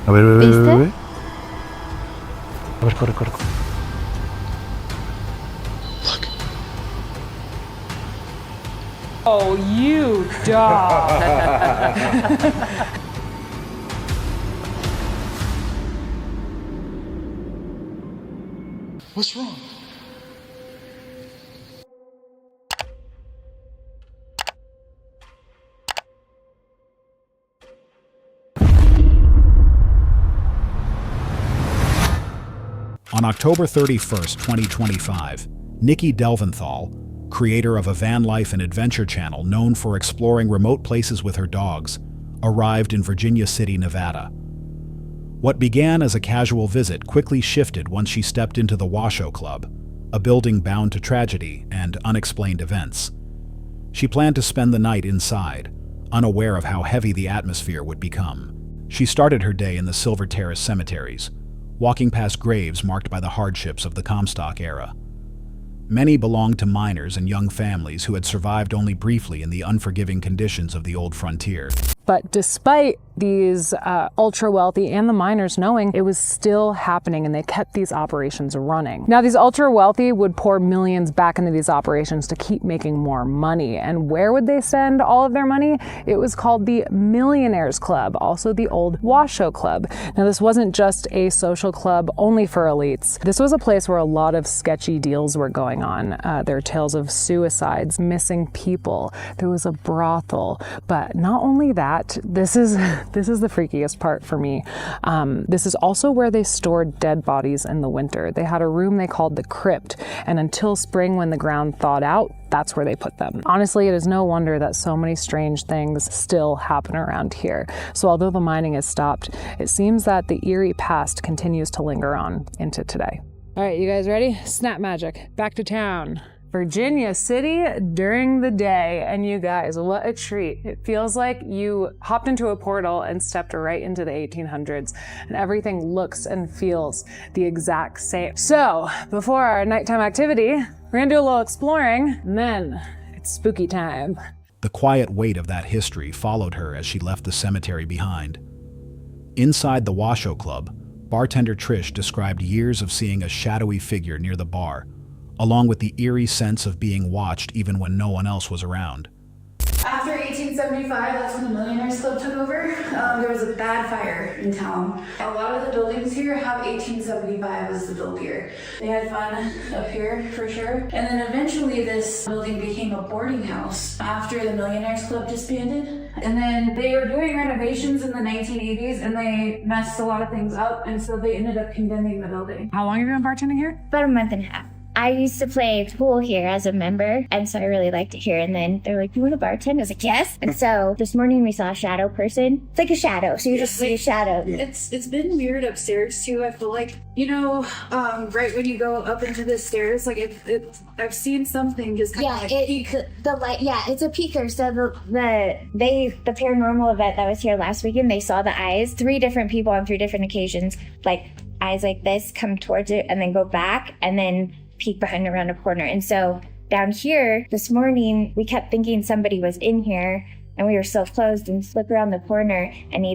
A ver, ve. A ver, corre. Look. Oh, you dog. What's wrong? On October 31st, 2025, Nikki Delventhal, creator of a van life and adventure channel known for exploring remote places with her dogs, arrived in Virginia City, Nevada. What began as a casual visit quickly shifted once she stepped into the Washoe Club, a building bound to tragedy and unexplained events. She planned to spend the night inside, unaware of how heavy the atmosphere would become. She started her day in the Silver Terrace cemeteries, walking past graves marked by the hardships of the Comstock era. Many belonged to miners and young families who had survived only briefly in the unforgiving conditions of the old frontier. But despite these ultra wealthy and the miners knowing, it was still happening, and they kept these operations running. Now, these ultra wealthy would pour millions back into these operations to keep making more money. And where would they send all of their money? It was called the Millionaires Club, also the Old Washoe Club. Now, this wasn't just a social club only for elites. This was a place where a lot of sketchy deals were going on. There are tales of suicides, missing people. There was a brothel. But not only that, this is the freakiest part for me. This is also where they stored dead bodies in the winter. They had a room they called the crypt, and until spring when the ground thawed out, that's where they put them. Honestly, it is no wonder that so many strange things still happen around here. So although the mining has stopped, it seems that the eerie past continues to linger on into today. All right, you guys ready? Snap magic. Back to town. Virginia City during the day. And you guys, what a treat. It feels like you hopped into a portal and stepped right into the 1800s, and everything looks and feels the exact same. So before our nighttime activity, we're gonna do a little exploring, and then it's spooky time. The quiet weight of that history followed her as she left the cemetery behind. Inside the Washoe Club, bartender Trish described years of seeing a shadowy figure near the bar, along with the eerie sense of being watched even when no one else was around. After 1875, that's when the Millionaires Club took over. There was a bad fire in town. A lot of the buildings here have 1875 as the build year. They had fun up here for sure. And then eventually this building became a boarding house after the Millionaires Club disbanded. And then they were doing renovations in the 1980s and they messed a lot of things up, and so they ended up condemning the building. How long have you been bartending here? About a month and a half. I used to play pool here as a member, and so I really liked it here. And then they're like, "You want to bartend?" I was like, "Yes." And so this morning we saw a shadow person. It's like a shadow, so you just see a shadow. It's been weird upstairs too. I feel like, right when you go up into the stairs, like I've seen something just kind of peek. The light. Yeah, it's a peeker. So the paranormal event that was here last weekend, they saw the eyes. 3 different people on 3 different occasions, like eyes like this, come towards it and then go back and then peek behind around a corner. And so down here this morning, we kept thinking somebody was in here, and we were so closed, and slip around the corner, and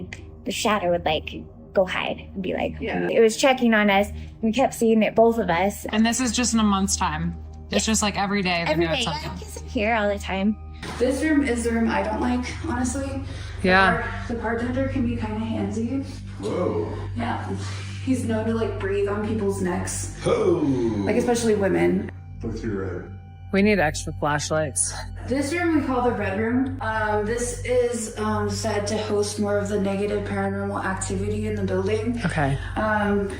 the shadow would like go hide and be like, it was checking on us. We kept seeing it, both of us. And this is just in a month's time. It's just like every day. Every day. Yeah, because I'm here all the time. This room is the room I don't like, honestly. Yeah. The bartender can be kind of handsy. Whoa. Yeah. He's known to like breathe on people's necks. Oh. Like especially women. Look through red. We need extra flashlights. This room we call the Red Room. This is said to host more of the negative paranormal activity in the building. Okay.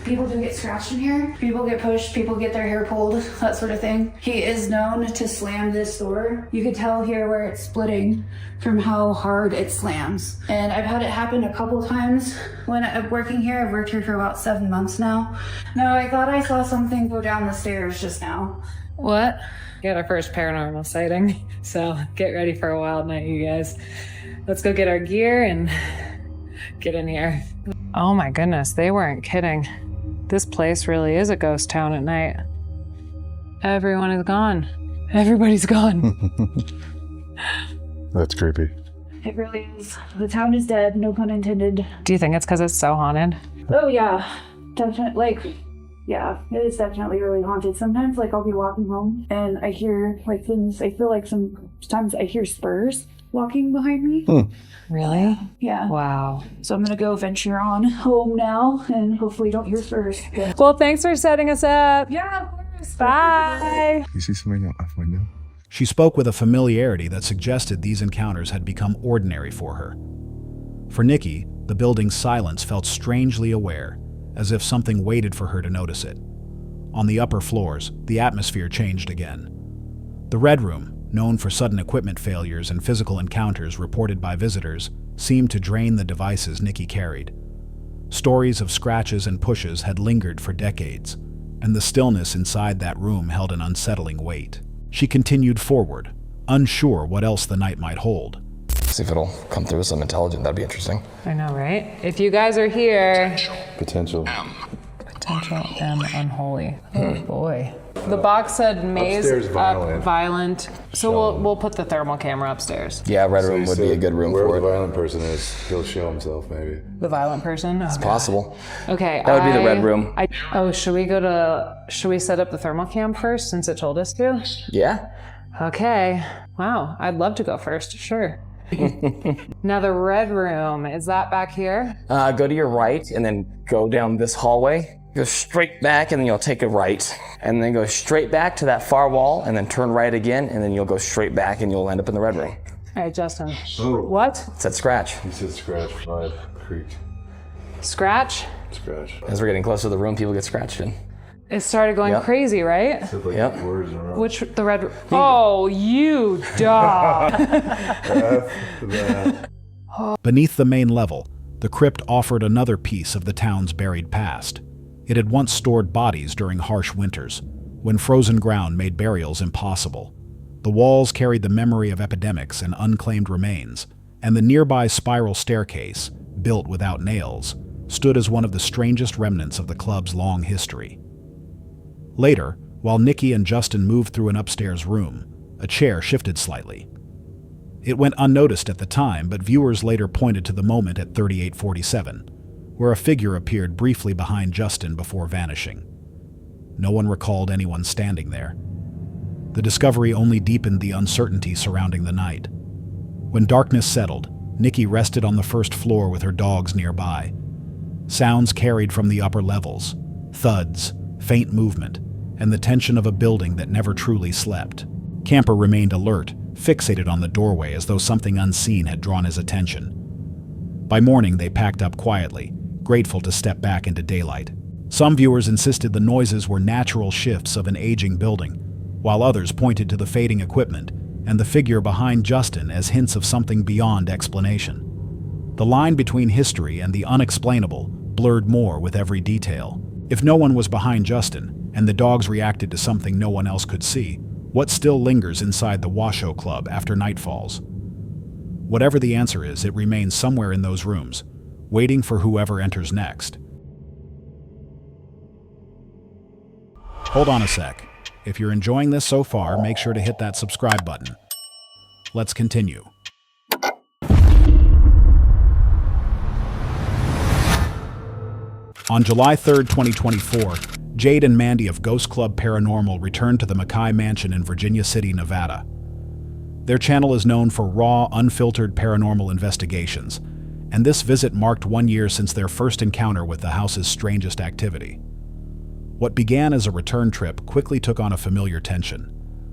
People do get scratched in here. People get pushed. People get their hair pulled. That sort of thing. He is known to slam this door. You could tell here where it's splitting from how hard it slams. And I've had it happen a couple times when I'm working here. I've worked here for about 7 months now. No, I thought I saw something go down the stairs just now. What? Got our first paranormal sighting, so get ready for a wild night, you guys. Let's go get our gear and get in here. Oh my goodness, they weren't kidding. This place really is a ghost town at night. Everyone is gone. Everybody's gone. That's creepy. It really is. The town is dead, no pun intended. Do you think it's because it's so haunted? Oh yeah, definitely. Like, yeah, it is definitely really haunted. Sometimes, like, I'll be walking home and I hear like things. I feel like sometimes I hear spurs walking behind me. Really? Yeah. Wow. So I'm gonna go venture on home now and hopefully don't hear spurs. Yeah. Well, thanks for setting us up. Yeah, of course. Bye. You see something out my window? She spoke with a familiarity that suggested these encounters had become ordinary for her. For Nikki, the building's silence felt strangely aware, as if something waited for her to notice it. On the upper floors, the atmosphere changed again. The Red Room, known for sudden equipment failures and physical encounters reported by visitors, seemed to drain the devices Nikki carried. Stories of scratches and pushes had lingered for decades, and the stillness inside that room held an unsettling weight. She continued forward, unsure what else the night might hold. See if it'll come through with some intelligent. That'd be interesting. I know, right? If you guys are here. Potential. Potential M unholy. Oh boy. The box said maze Upstairs up violent. violent. So we'll put the thermal camera upstairs. Yeah, Red Room would be a good room for Wherever the it. violent person is, he'll show himself maybe. The violent person? It's Possible. Okay. That would be the Red Room. Should we set up the thermal cam first since it told us to? Yeah. Okay. Wow. I'd love to go first. Sure. Now the Red Room, is that back here? Go to your right and then go down this hallway. Go straight back and then you'll take a right. And then go straight back to that far wall and then turn right again and then you'll go straight back and you'll end up in the Red Room. All right, Justin. Oh. What? It said scratch. He said scratch 5 creek. Scratch? Scratch. As we're getting closer to the room, people get scratched in. It started going Yep. crazy, right? Said like Yep. words in a row. Which, the Red Room? Oh, you dog. Beneath the main level, the crypt offered another piece of the town's buried past. It had once stored bodies during harsh winters, when frozen ground made burials impossible. The walls carried the memory of epidemics and unclaimed remains, and the nearby spiral staircase, built without nails, stood as one of the strangest remnants of the club's long history. Later, while Nikki and Justin moved through an upstairs room, a chair shifted slightly. It went unnoticed at the time, but viewers later pointed to the moment at 3847, where a figure appeared briefly behind Justin before vanishing. No one recalled anyone standing there. The discovery only deepened the uncertainty surrounding the night. When darkness settled, Nikki rested on the first floor with her dogs nearby. Sounds carried from the upper levels, thuds, faint movement, and the tension of a building that never truly slept. Camper remained alert, fixated on the doorway as though something unseen had drawn his attention. By morning, they packed up quietly, grateful to step back into daylight. Some viewers insisted the noises were natural shifts of an aging building, while others pointed to the fading equipment and the figure behind Justin as hints of something beyond explanation. The line between history and the unexplainable blurred more with every detail. If no one was behind Justin, and the dogs reacted to something no one else could see, what still lingers inside the Washoe Club after night falls? Whatever the answer is, it remains somewhere in those rooms, waiting for whoever enters next. Hold on a sec. If you're enjoying this so far, make sure to hit that subscribe button. Let's continue. On July 3rd, 2024, Jade and Mandy of Ghost Club Paranormal returned to the Mai Mansion in Virginia City, Nevada. Their channel is known for raw, unfiltered paranormal investigations, and this visit marked 1 year since their first encounter with the house's strangest activity. What began as a return trip quickly took on a familiar tension,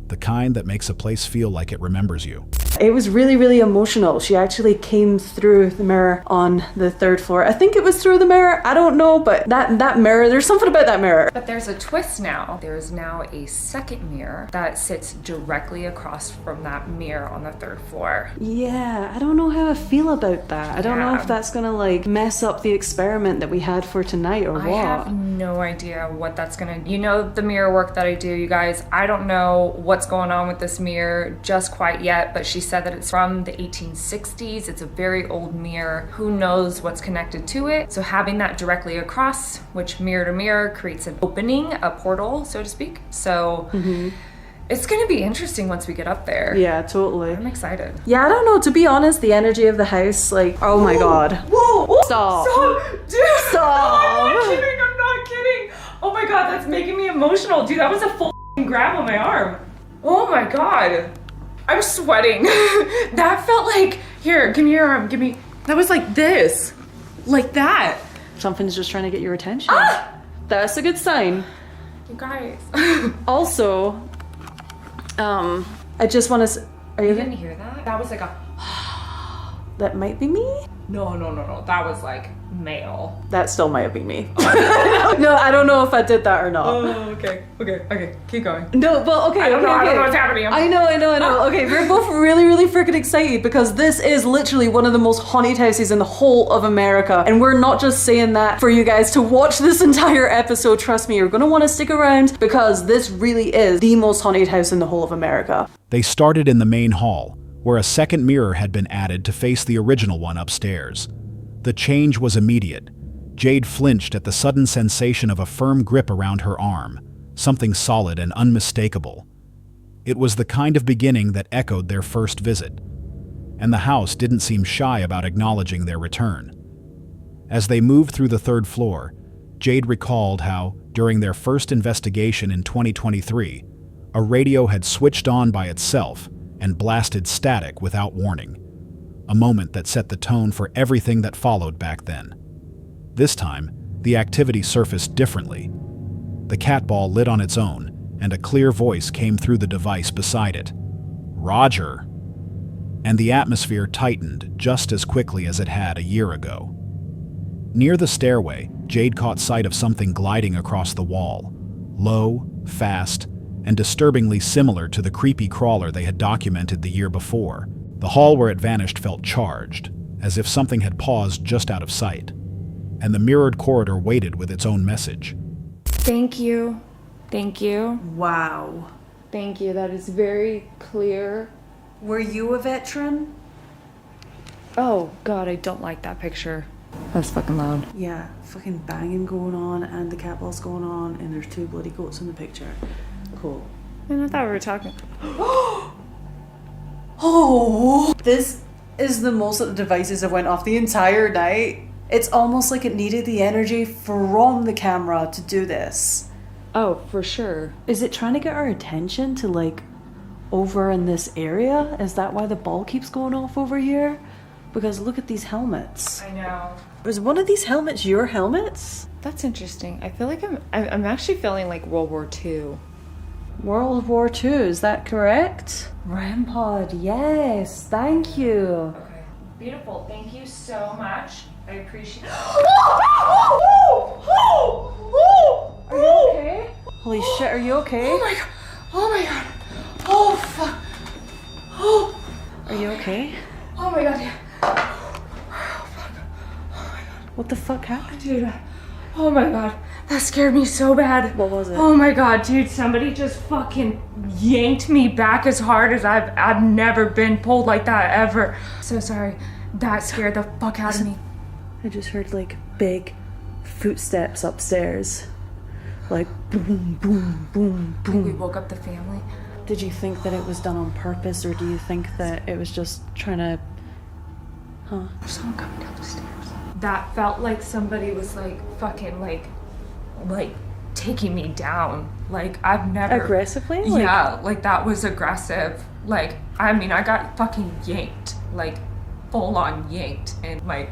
the kind that makes a place feel like it remembers you. It was really, really emotional. She actually came through the mirror on the 3rd floor. I think it was through the mirror. I don't know, but that mirror, there's something about that mirror. But there's a twist now. There's now a second mirror that sits directly across from that mirror on the 3rd floor. Yeah, I don't know how I feel about that. I don't know Yeah. if that's gonna like mess up the experiment that we had for tonight or I what. have no idea what that's gonna, you know, the mirror work that I do, you guys. I don't know what's going on with this mirror just quite yet, but she said that it's from the 1860s. It's a very old mirror. Who knows what's connected to it? So having that directly across, which mirror to mirror creates an opening, a portal, so to speak. So It's gonna be interesting once we get up there. Yeah, totally. I'm excited. Yeah, I don't know. To be honest, the energy of the house, like, oh my god. Whoa! Stop. Dude! Stop. I'm not kidding, I'm not kidding! Oh my god, that's making me emotional. Dude, that was a full grab on my arm. Oh my god. I'm sweating. That felt like, here, give me your arm, give me, that was like this. Like that. Something's just trying to get your attention. That's a good sign. You guys. Also, I just want to. Are you You didn't hear that? That was like a. That might be me. No. That was like male. That still might be me. No, I don't know if I did that or not. Oh, okay. Keep going. No, but okay. I don't okay. know what's happening. I know. Okay, we're both really freaking excited because this is literally one of the most haunted houses in the whole of America. And we're not just saying that for you guys to watch this entire episode. Trust me, you're going to want to stick around because this really is the most haunted house in the whole of America. They started in the main hall, where a second mirror had been added to face the original one upstairs. The change was immediate. Jade flinched at the sudden sensation of a firm grip around her arm, something solid and unmistakable. It was the kind of beginning that echoed their first visit, and the house didn't seem shy about acknowledging their return. As they moved through the third floor, Jade recalled how, during their first investigation in 2023, a radio had switched on by itself and blasted static without warning, a moment that set the tone for everything that followed back then. This time, the activity surfaced differently. The cat ball lit on its own, and a clear voice came through the device beside it. "Roger!" And the atmosphere tightened just as quickly as it had a year ago. Near the stairway, Jade caught sight of something gliding across the wall, low, fast, and disturbingly similar to the creepy crawler they had documented the year before. The hall where it vanished felt charged, as if something had paused just out of sight, and the mirrored corridor waited with its own message. Thank you. Wow. Thank you. That is very clear. Were you a veteran? Oh god, I don't like that picture. That's fucking loud. Yeah, fucking banging going on and the cat ball's going on and there's two bloody goats in the picture. Cool. I thought we were talking. Oh, this is the most that the devices have went off the entire night. It's almost like it needed the energy from the camera to do this. Oh, for sure. Is it trying to get our attention to like over in this area? Is that why the ball keeps going off over here? Because look at these helmets. I know. Was one of these helmets your helmets? That's interesting. I feel like I'm actually feeling like World War II. World War II, is that correct? Rampod, yes, thank you. Okay. Beautiful. Thank you so much. I appreciate it. Are you okay? Holy shit, are you okay? Oh my god. Oh my god. Oh fuck. Oh. Are you okay? Oh my god. What the fuck happened? Dude. Oh my god. That scared me so bad. What was it? Oh my god, dude. Somebody just fucking yanked me back as hard as I've never been pulled like that ever. So sorry. That scared the fuck out of me. I just heard like big footsteps upstairs. Like boom, boom, boom, Like we boom. woke up the family. Did you think that it was done on purpose or do you think that it was just trying to... There's someone coming down the stairs. That felt like somebody was like fucking like taking me down. Like I've never... Aggressively? Yeah, like that was aggressive. Like, I mean, I got fucking yanked. Like full on yanked and my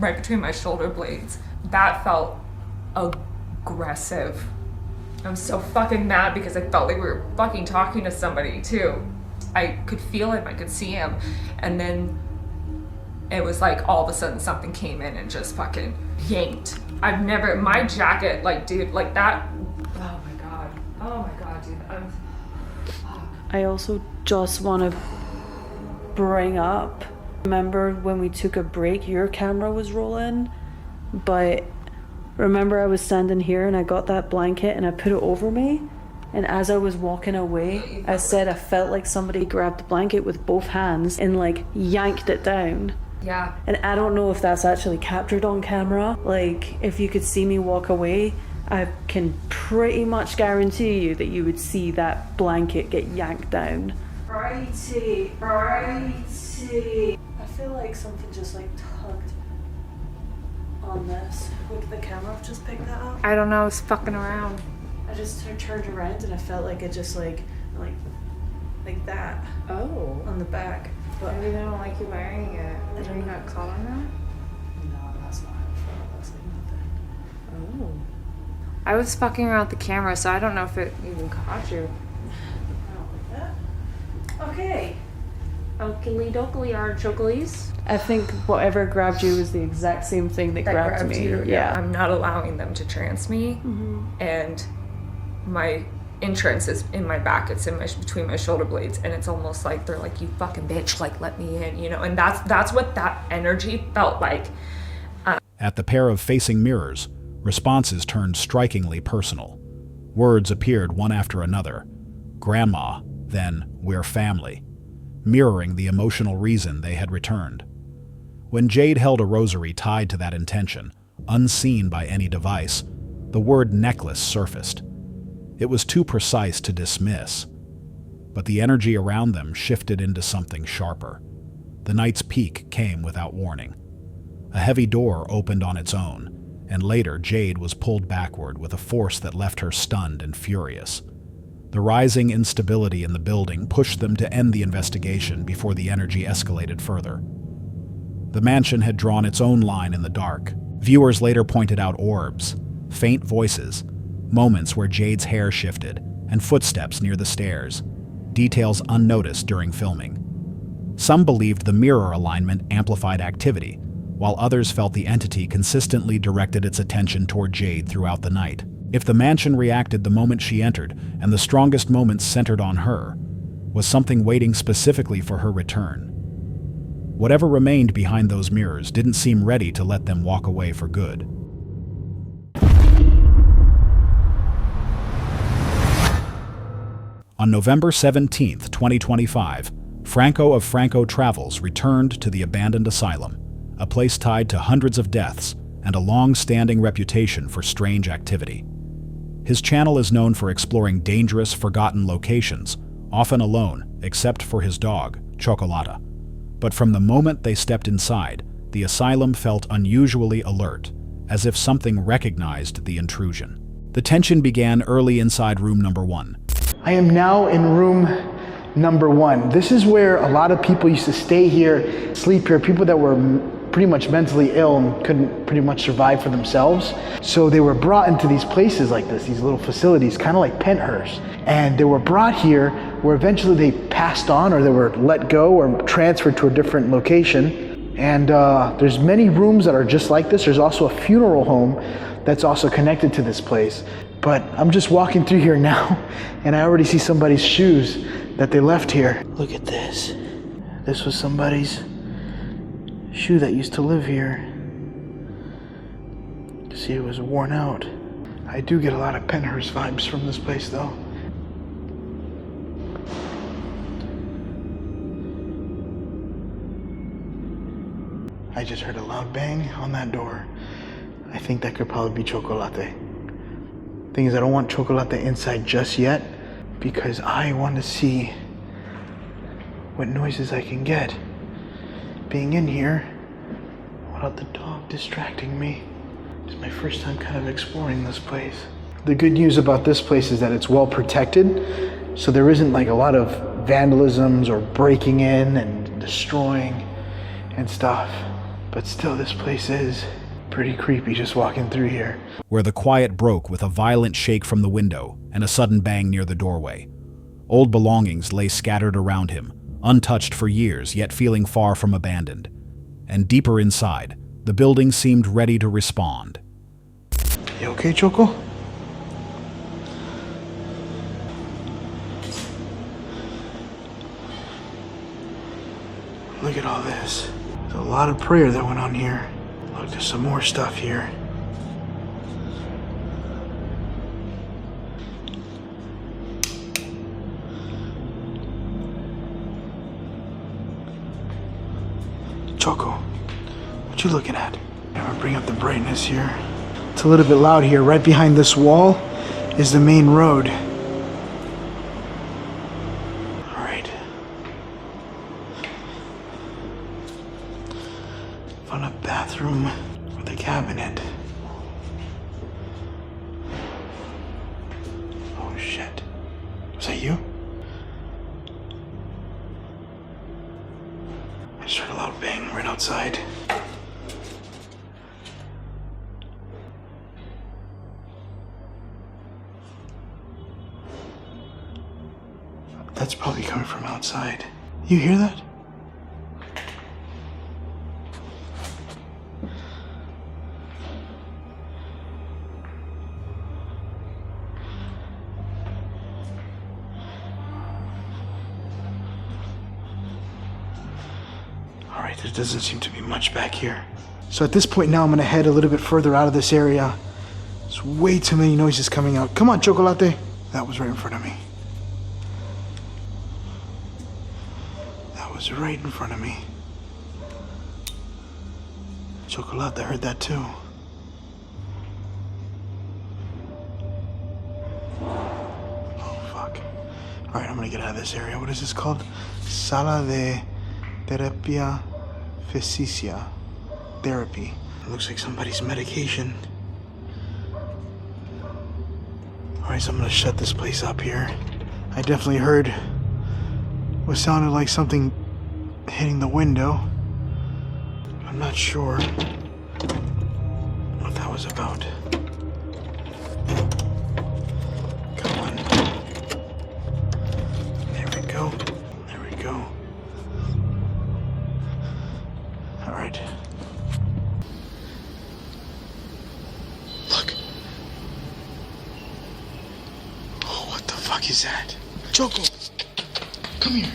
right between my shoulder blades. That felt aggressive. I'm so fucking mad because I felt like we were fucking talking to somebody too. I could feel him, I could see him, and then it was like all of a sudden something came in and just fucking yanked. I've never, my jacket, like dude, like that, oh my god, dude, I also just want to bring up, remember when we took a break, your camera was rolling, but remember I was standing here and I got that blanket and I put it over me, and as I was walking away, I said I felt like somebody grabbed the blanket with both hands and like yanked it down. yeah. And I don't know if that's actually captured on camera, like if you could see me walk away, I can pretty much guarantee you that you would see that blanket get yanked down. Righty. I feel like something just like tugged on this. Would the camera just pick that up? I don't know, I was fucking around. I just turned around and I felt like it just like that. Oh. On the back. But Maybe they don't like you wearing it. Maybe you got caught on that? no, that's not how I felt. That's like nothing. Oh. I was fucking around with the camera, so I don't know if it even caught you. I don't like that. Okay. Oakley dokley artichokes. I think whatever grabbed you was the exact same thing that grabbed me. You. Yeah. I'm not allowing them to trance me, and my entrance is in my back. It's in between my shoulder blades, and it's almost like they're like, "You fucking bitch, like let me in," you know. And that's what that energy felt like. At the pair of facing mirrors, responses turned strikingly personal. Words appeared one after another. Grandma, then we're family, mirroring the emotional reason they had returned. When Jade held a rosary tied to that intention, unseen by any device, the word necklace surfaced. It was too precise to dismiss, but the energy around them shifted into something sharper. The night's peak came without warning. A heavy door opened on its own, and later Jade was pulled backward with a force that left her stunned and furious. The rising instability in the building pushed them to end the investigation before the energy escalated further. The mansion had drawn its own line in the dark. Viewers later pointed out orbs, faint voices, moments where Jade's hair shifted, and footsteps near the stairs, details unnoticed during filming. Some believed the mirror alignment amplified activity, while others felt the entity consistently directed its attention toward Jade throughout the night. If the mansion reacted the moment she entered, and the strongest moments centered on her, was something waiting specifically for her return. Whatever remained behind those mirrors didn't seem ready to let them walk away for good. On November 17, 2025, Franco of Franco Travels returned to the abandoned asylum, a place tied to hundreds of deaths and a long-standing reputation for strange activity. His channel is known for exploring dangerous, forgotten locations, often alone, except for his dog, Chocolata. But from the moment they stepped inside, the asylum felt unusually alert, as if something recognized the intrusion. The tension began early inside room number 1. I am now in room number 1. This is where a lot of people used to stay here, sleep here, people that were pretty much mentally ill and couldn't pretty much survive for themselves. So they were brought into these places like this, these little facilities, kind of like Penthurst. And they were brought here where eventually they passed on, or they were let go or transferred to a different location. And there's many rooms that are just like this. There's also a funeral home that's also connected to this place. But I'm just walking through here now, and I already see somebody's shoes that they left here. Look at this. This was somebody's shoe that used to live here. See, it was worn out. I do get a lot of Penthurst vibes from this place though. I just heard a loud bang on that door. I think that could probably be Chocolate. Thing is, I don't want Chocolate inside just yet because I want to see what noises I can get being in here without the dog distracting me. It's my first time kind of exploring this place. The good news about this place is that it's well protected, so there isn't like a lot of vandalisms or breaking in and destroying and stuff. But still, this place is pretty creepy just walking through here. Where the quiet broke with a violent shake from the window and a sudden bang near the doorway. Old belongings lay scattered around him, untouched for years, yet feeling far from abandoned. And deeper inside, the building seemed ready to respond. You okay, Choco? Look at all this. There's a lot of prayer that went on here. Look, there's some more stuff here. Choco, what you looking at? I'm gonna bring up the brightness here. It's a little bit loud here. Right behind this wall is the main road. Alright. Found a bathroom with a cabinet. Oh shit. Was that you? I just heard a loud bang right outside. That's probably coming from outside. You hear that? Alright, there doesn't seem to be much back here. So at this point now I'm gonna head a little bit further out of this area. There's way too many noises coming out. Come on, Chocolate. That was right in front of me. Was right in front of me. Chocolate heard that too. Oh fuck. Alright, I'm gonna get out of this area. What is this called? Sala de terapia fisicia. Therapy. It looks like somebody's medication. Alright, so I'm gonna shut this place up here. I definitely heard what sounded like something hitting the window. I'm not sure what that was about. Come on. There we go. There we go. Alright. Look. Oh, what the fuck is that? Choco! Come here.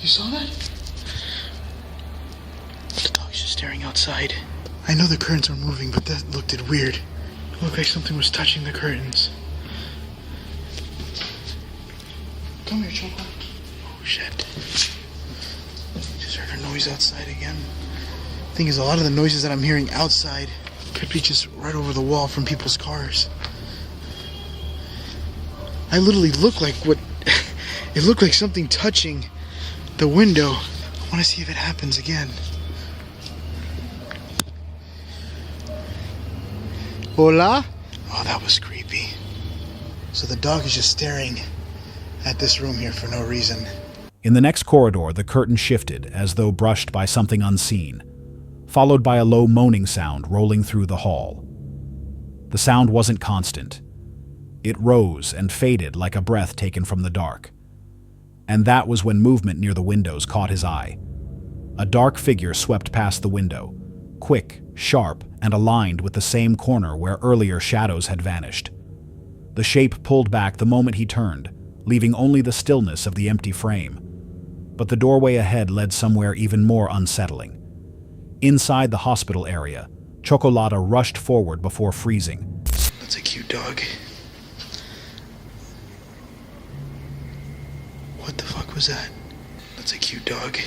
You saw that? The dog's just staring outside. I know the curtains are moving, but that looked weird. It looked like something was touching the curtains. Come here, Choco. Oh shit. Just heard a noise outside again. Thing is, a lot of the noises that I'm hearing outside could be just right over the wall from people's cars. I literally look like what... It looked like something touching the window. I want to see if it happens again. Hola? Oh, that was creepy. So the dog is just staring at this room here for no reason. In the next corridor, the curtain shifted as though brushed by something unseen, followed by a low moaning sound rolling through the hall. The sound wasn't constant. It rose and faded like a breath taken from the dark. And that was when movement near the windows caught his eye. A dark figure swept past the window, quick, sharp, and aligned with the same corner where earlier shadows had vanished. The shape pulled back the moment he turned, leaving only the stillness of the empty frame. But the doorway ahead led somewhere even more unsettling. Inside the hospital area, Chocolata rushed forward before freezing. That's a cute dog. What the fuck was that? That's a cute dog.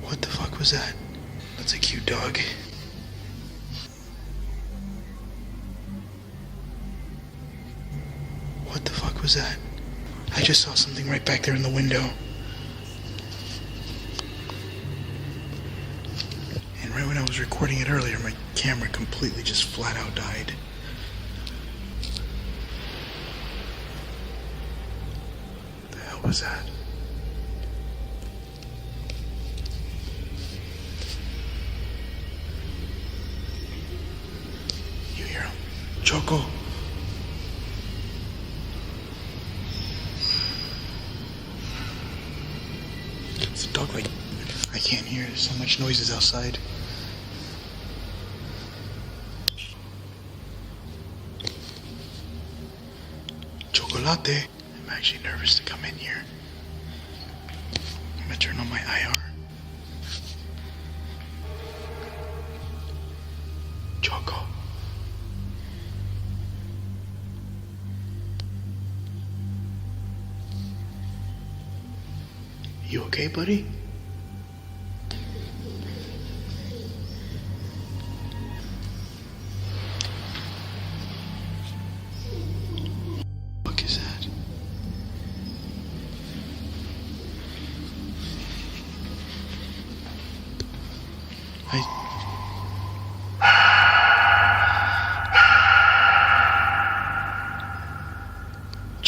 What the fuck was that? That's a cute dog. What the fuck was that? I just saw something right back there in the window. And right when I was recording it earlier, my camera completely just flat out died. What was that? You hear him? Choco. It's a dog like... I can't hear. There's so much noises outside. Chocolate. I'm actually nervous to come in here. I'm gonna turn on my IR. Choco. You okay, buddy?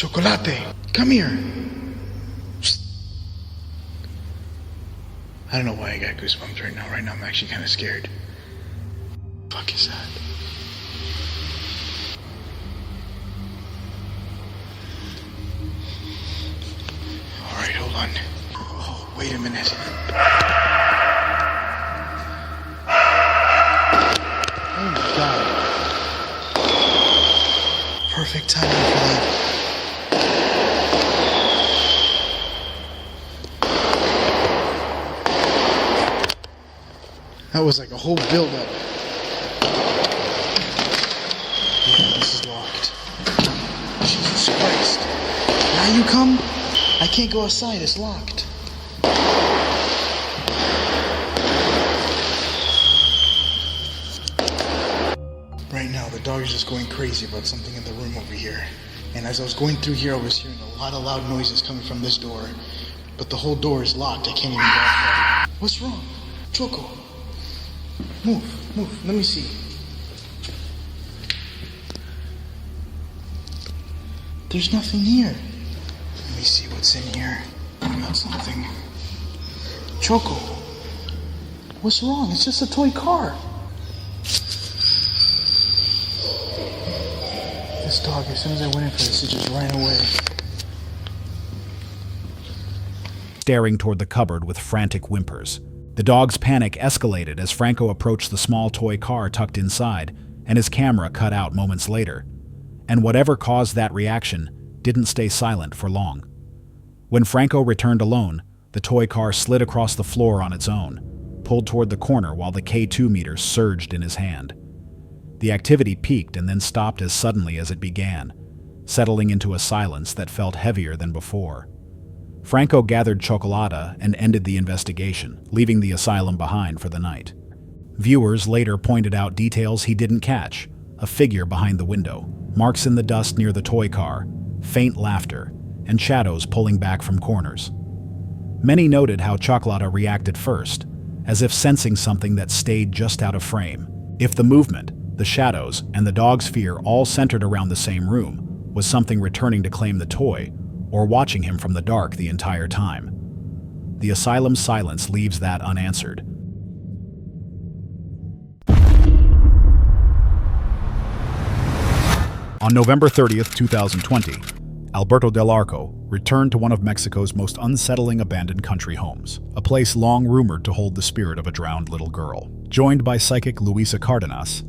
Chocolate, come here. I don't know why I got goosebumps right now. Right now I'm actually kind of scared. Fuck is that? All right, hold on. Oh, wait a minute. Oh my God. Perfect timing for that. That was like a whole build-up. Yeah, this is locked. Jesus Christ. Now you come? I can't go outside, it's locked. Right now, the dog is just going crazy about something in the room over here. And as I was going through here, I was hearing a lot of loud noises coming from this door. But the whole door is locked, I can't even go outside. What's wrong? Choco. Move, let me see. There's nothing here. Let me see what's in here. I got something. Choco, what's wrong? It's just a toy car. This dog, as soon as I went in for this, it just ran away. Staring toward the cupboard with frantic whimpers. The dog's panic escalated as Franco approached the small toy car tucked inside, and his camera cut out moments later. And whatever caused that reaction didn't stay silent for long. When Franco returned alone, the toy car slid across the floor on its own, pulled toward the corner while the K2 meter surged in his hand. The activity peaked and then stopped as suddenly as it began, settling into a silence that felt heavier than before. Franco gathered Chocolata and ended the investigation, leaving the asylum behind for the night. Viewers later pointed out details he didn't catch: a figure behind the window, marks in the dust near the toy car, faint laughter, and shadows pulling back from corners. Many noted how Chocolata reacted first, as if sensing something that stayed just out of frame. If the movement, the shadows, and the dog's fear all centered around the same room, was something returning to claim the toy, or watching him from the dark the entire time. The asylum's silence leaves that unanswered. On November 30th, 2020, Alberto Del Arco returned to one of Mexico's most unsettling abandoned country homes, a place long rumored to hold the spirit of a drowned little girl. Joined by psychic Luisa Cardenas,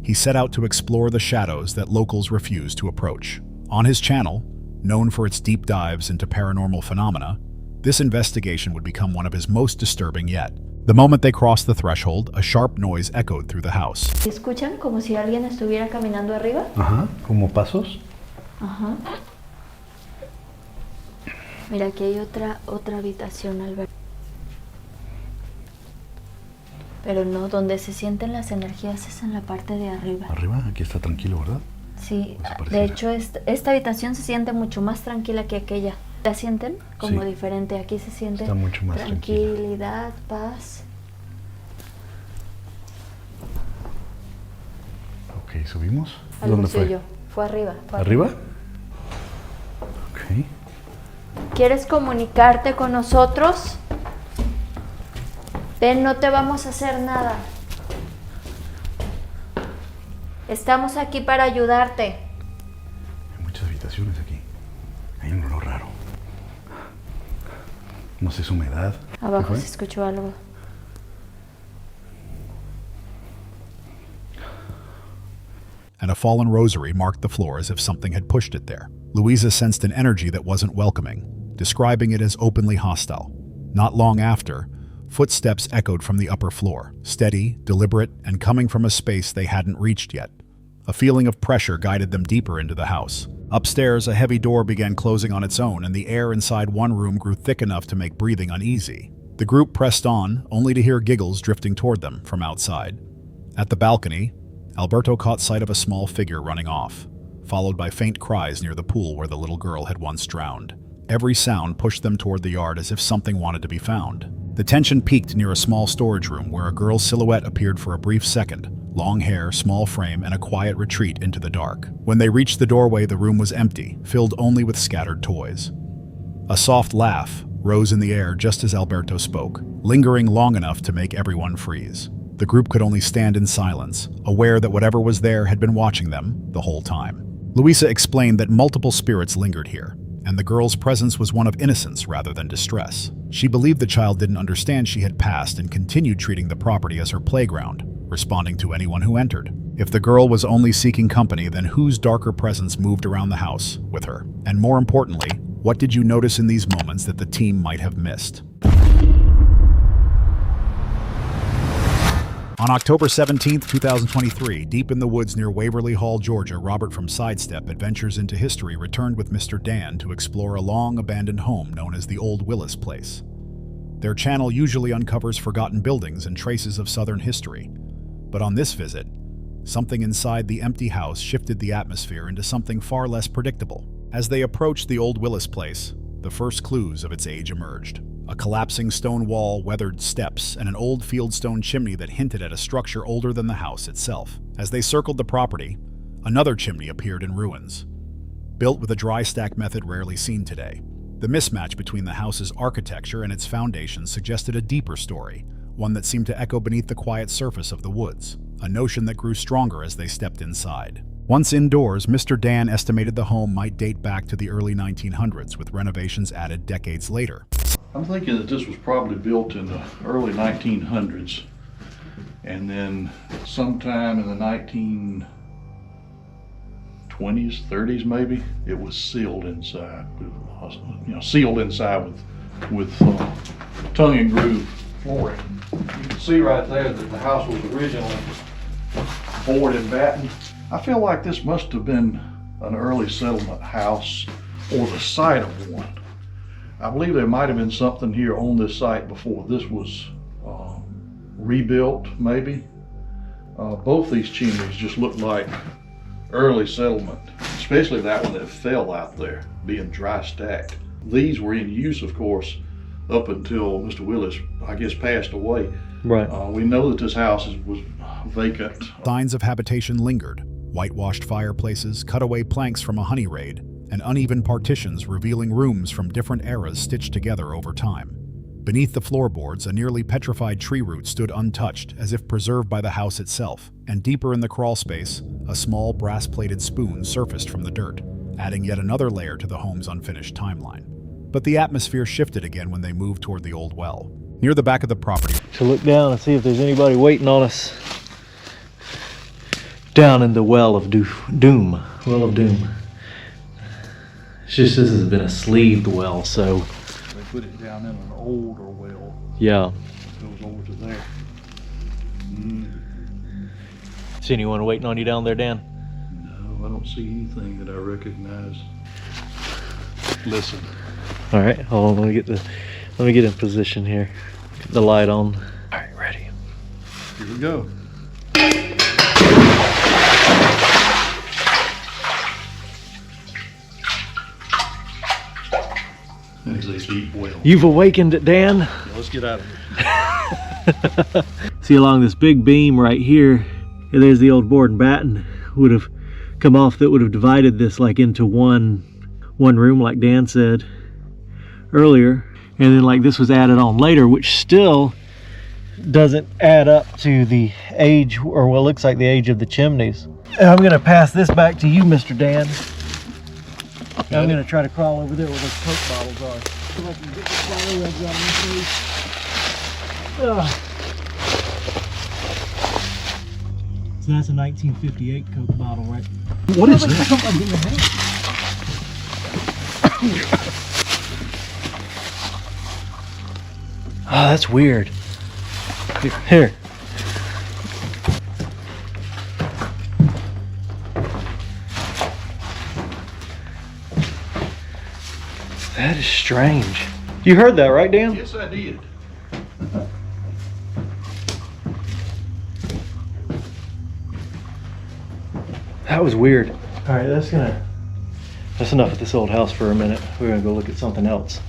he set out to explore the shadows that locals refused to approach. On his channel, known for its deep dives into paranormal phenomena, this investigation would become one of his most disturbing yet. The moment they crossed the threshold, a sharp noise echoed through the house. ¿Escuchan como si alguien estuviera caminando arriba? Ajá, como pasos. Ajá. Mira, aquí hay otra habitación, Alberto. Pero no, donde se sienten las energías es en la parte de arriba. Arriba, aquí está tranquilo, ¿verdad? Sí, de hecho esta habitación se siente mucho más tranquila que aquella. ¿La sienten? Como sí, diferente. Aquí se siente está mucho más tranquilidad, paz. Ok, ¿subimos? ¿Dónde fue? Fue arriba. ¿Arriba? Ok. ¿Quieres comunicarte con nosotros? Ven, no te vamos a hacer nada. Estamos aquí para ayudarte. Hay muchas habitaciones aquí. Hay un olor raro. No sé, es humedad. Abajo se escuchó algo. And a fallen rosary marked the floor as if something had pushed it there. Luisa sensed an energy that wasn't welcoming, describing it as openly hostile. Not long after, footsteps echoed from the upper floor, steady, deliberate, and coming from a space they hadn't reached yet. A feeling of pressure guided them deeper into the house. Upstairs, a heavy door began closing on its own, and the air inside one room grew thick enough to make breathing uneasy. The group pressed on, only to hear giggles drifting toward them from outside. At the balcony, Alberto caught sight of a small figure running off, followed by faint cries near the pool where the little girl had once drowned. Every sound pushed them toward the yard as if something wanted to be found. The tension peaked near a small storage room where a girl's silhouette appeared for a brief second, Long hair, small frame, and a quiet retreat into the dark. When they reached the doorway, the room was empty, filled only with scattered toys. A soft laugh rose in the air just as Alberto spoke, lingering long enough to make everyone freeze. The group could only stand in silence, aware that whatever was there had been watching them the whole time. Luisa explained that multiple spirits lingered here, and the girl's presence was one of innocence rather than distress. She believed the child didn't understand she had passed and continued treating the property as her playground, responding to anyone who entered. If the girl was only seeking company, then whose darker presence moved around the house with her? And more importantly, what did you notice in these moments that the team might have missed? On October 17, 2023, deep in the woods near Waverly Hall, Georgia, Robert from Sidestep Adventures into History returned with Mr. Dan to explore a long-abandoned home known as the Old Willis Place. Their channel usually uncovers forgotten buildings and traces of Southern history, but on this visit, something inside the empty house shifted the atmosphere into something far less predictable. As they approached the Old Willis Place, the first clues of its age emerged. A collapsing stone wall, weathered steps, and an old fieldstone chimney that hinted at a structure older than the house itself. As they circled the property, another chimney appeared in ruins, built with a dry stack method rarely seen today. The mismatch between the house's architecture and its foundations suggested a deeper story, one that seemed to echo beneath the quiet surface of the woods, a notion that grew stronger as they stepped inside. Once indoors, Mr. Dan estimated the home might date back to the early 1900s, with renovations added decades later. I'm thinking that this was probably built in the early 1900s, and then sometime in the 1920s, 30s maybe, it was sealed inside. Sealed inside with tongue and groove flooring. You can see right there that the house was originally board and batten. I feel like this must have been an early settlement house or the site of one. I believe there might have been something here on this site before this was rebuilt, maybe. Both these chimneys just look like early settlement, especially that one that fell out there, being dry stacked. These were in use, of course, up until Mr. Willis, I guess, passed away. Right. We know that this house was vacant. Signs of habitation lingered. Whitewashed fireplaces, cutaway planks from a honey raid, and uneven partitions revealing rooms from different eras stitched together over time. Beneath the floorboards, a nearly petrified tree root stood untouched, as if preserved by the house itself, and deeper in the crawl space, a small brass-plated spoon surfaced from the dirt, adding yet another layer to the home's unfinished timeline. But the atmosphere shifted again when they moved toward the old well. Near the back of the property, to look down and see if there's anybody waiting on us down in the well of doom. Well of doom. It's just this has been a sleeved well, so. They put it down in an older well. Yeah. It goes over to there. See anyone waiting on you down there, Dan? No, I don't see anything that I recognize. Listen. All right, hold on. Let me get in position here. Get the light on. All right, ready. Here we go. That is a deep well. You've awakened it, Dan. Yeah, let's get out of here. See, along this big beam right here, and there's the old board and batten would have come off that would have divided this like into one room, like Dan said earlier, and then like this was added on later, which still doesn't add up to the age, or what looks like the age of the chimneys. And I'm gonna pass this back to you, Mr. Dan. I'm gonna try to crawl over there where those Coke bottles are. So I can get the fire rubs out of my face. So that's a 1958 Coke bottle, right? What is that? Oh, that's weird. Here. That is strange. You heard that, right, Dan? Yes, I did. That was weird. All right, that's enough of this old house for a minute. We're gonna go look at something else.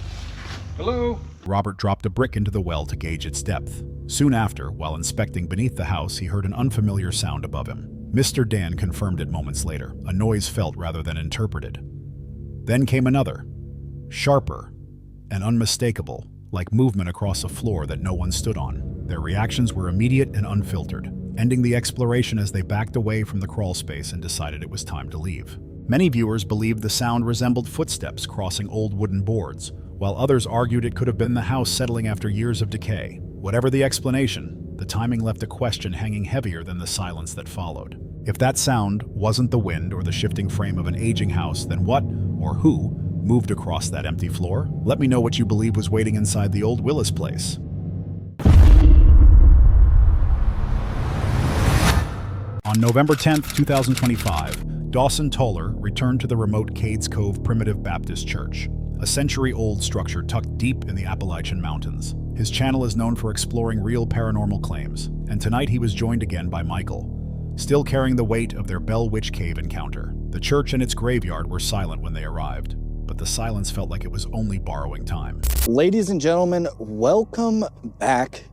Hello? Robert dropped a brick into the well to gauge its depth. Soon after, while inspecting beneath the house, he heard an unfamiliar sound above him. Mr. Dan confirmed it moments later, a noise felt rather than interpreted. Then came another, sharper and unmistakable, like movement across a floor that no one stood on. Their reactions were immediate and unfiltered, ending the exploration as they backed away from the crawl space and decided it was time to leave. Many viewers believed the sound resembled footsteps crossing old wooden boards, while others argued it could have been the house settling after years of decay. Whatever the explanation, the timing left a question hanging heavier than the silence that followed. If that sound wasn't the wind or the shifting frame of an aging house, then what or who moved across that empty floor? Let me know what you believe was waiting inside the old Willis Place. On November 10th, 2025, Dawson Toller returned to the remote Cades Cove Primitive Baptist Church, a century-old structure tucked deep in the Appalachian Mountains. His channel is known for exploring real paranormal claims, and tonight he was joined again by Michael, still carrying the weight of their Bell Witch Cave encounter. The church and its graveyard were silent when they arrived, but the silence felt like it was only borrowing time. Ladies and gentlemen, welcome back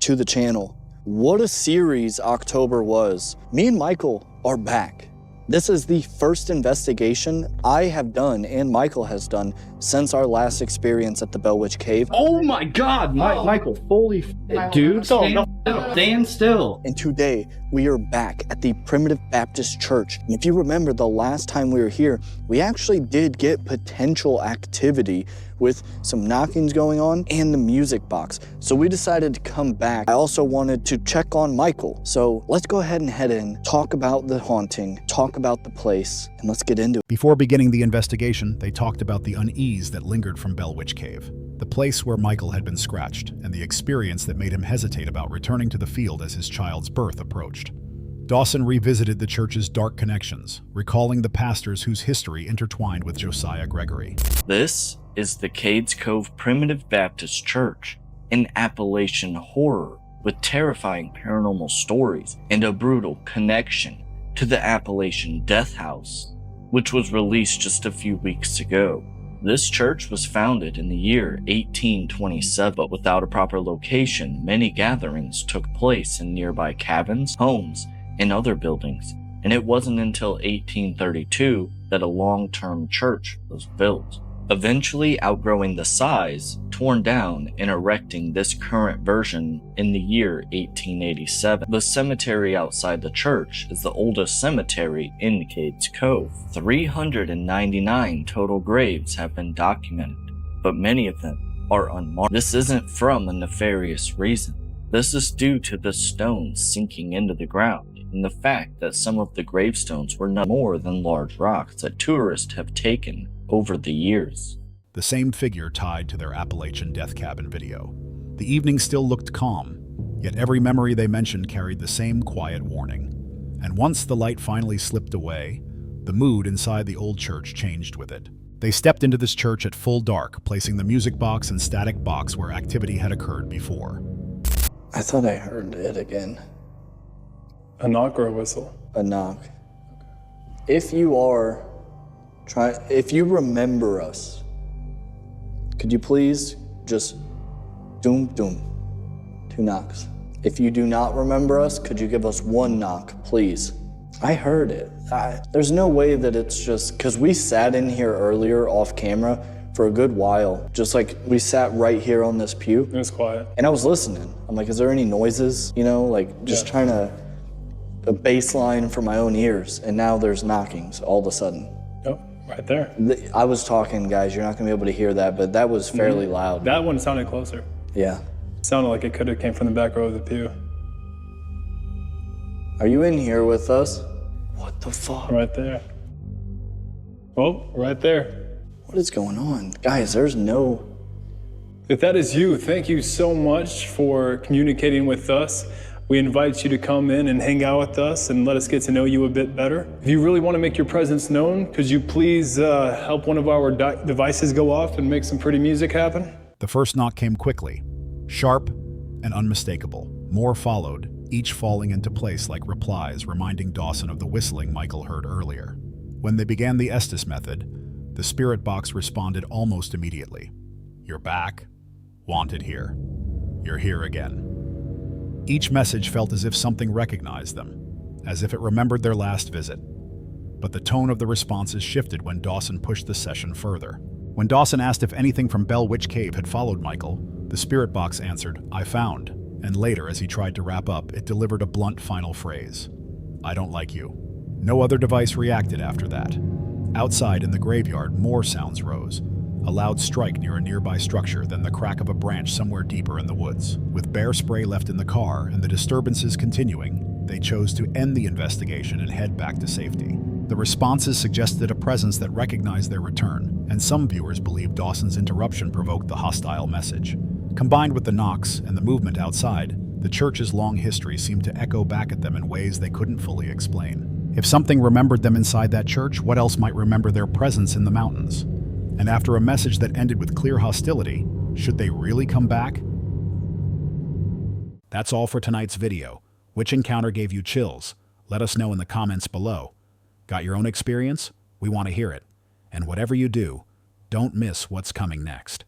to the channel. What a series October was. Me and Michael are back. This is the first investigation I have done and Michael has done since our last experience at the Bell Witch Cave. Oh my God, Michael, holy dude, stand still. And today we are back at the Primitive Baptist Church. And if you remember the last time we were here, we actually did get potential activity with some knockings going on and the music box. So we decided to come back. I also wanted to check on Michael. So let's go ahead and head in, talk about the haunting, talk about the place, and let's get into it. Before beginning the investigation, they talked about the unease that lingered from Bell Witch Cave, the place where Michael had been scratched, and the experience that made him hesitate about returning to the field as his child's birth approached. Dawson revisited the church's dark connections, recalling the pastors whose history intertwined with Josiah Gregory. This is the Cades Cove Primitive Baptist Church, an Appalachian horror with terrifying paranormal stories and a brutal connection to the Appalachian Death House, which was released just a few weeks ago. This church was founded in the year 1827, but without a proper location, many gatherings took place in nearby cabins, homes, and other buildings, and it wasn't until 1832 that a long-term church was built, eventually outgrowing the size, torn down, and erecting this current version in the year 1887. The cemetery outside the church is the oldest cemetery in Cades Cove. 399 total graves have been documented, but many of them are unmarked. This isn't from a nefarious reason. This is due to the stones sinking into the ground, and the fact that some of the gravestones were no more than large rocks that tourists have taken over the years. The same figure tied to their Appalachian death cabin video. The evening still looked calm, yet every memory they mentioned carried the same quiet warning. And once the light finally slipped away, the mood inside the old church changed with it. They stepped into this church at full dark, placing the music box and static box where activity had occurred before. I thought I heard it again. A knock or a whistle? A knock. If you remember us, could you please just doom, 2 knocks. If you do not remember us, could you give us 1 knock, please? I heard it. There's no way that it's just, because we sat in here earlier off camera for a good while, just like we sat right here on this pew. It was quiet. And I was listening. I'm like, is there any noises? You know, like just trying to, a baseline for my own ears. And now there's knockings all of a sudden. Oh, right there. I was talking, guys, you're not gonna be able to hear that, but that was fairly loud. That one sounded closer. Yeah. Sounded like it could have came from the back row of the pew. Are you in here with us? What the fuck? Right there. Oh, right there. What is going on? Guys, there's no... If that is you, thank you so much for communicating with us. We invite you to come in and hang out with us and let us get to know you a bit better. If you really want to make your presence known, could you please help one of our devices go off and make some pretty music happen? The first knock came quickly, sharp and unmistakable. More followed, each falling into place like replies, reminding Dawson of the whistling Michael heard earlier. When they began the Estes method, the spirit box responded almost immediately. "You're back. Wanted here. You're here again. Each message felt as if something recognized them, as if it remembered their last visit. But the tone of the responses shifted when Dawson pushed the session further. When Dawson asked if anything from Bell Witch Cave had followed Michael, the spirit box answered, "I found." And later, as he tried to wrap up, it delivered a blunt final phrase, "I don't like you." No other device reacted after that. Outside in the graveyard, more sounds rose. A loud strike near a nearby structure, then the crack of a branch somewhere deeper in the woods. With bear spray left in the car and the disturbances continuing, they chose to end the investigation and head back to safety. The responses suggested a presence that recognized their return, and some viewers believe Dawson's interruption provoked the hostile message. Combined with the knocks and the movement outside, the church's long history seemed to echo back at them in ways they couldn't fully explain. If something remembered them inside that church, what else might remember their presence in the mountains? And after a message that ended with clear hostility, should they really come back? That's all for tonight's video. Which encounter gave you chills? Let us know in the comments below. Got your own experience? We want to hear it. And whatever you do, don't miss what's coming next.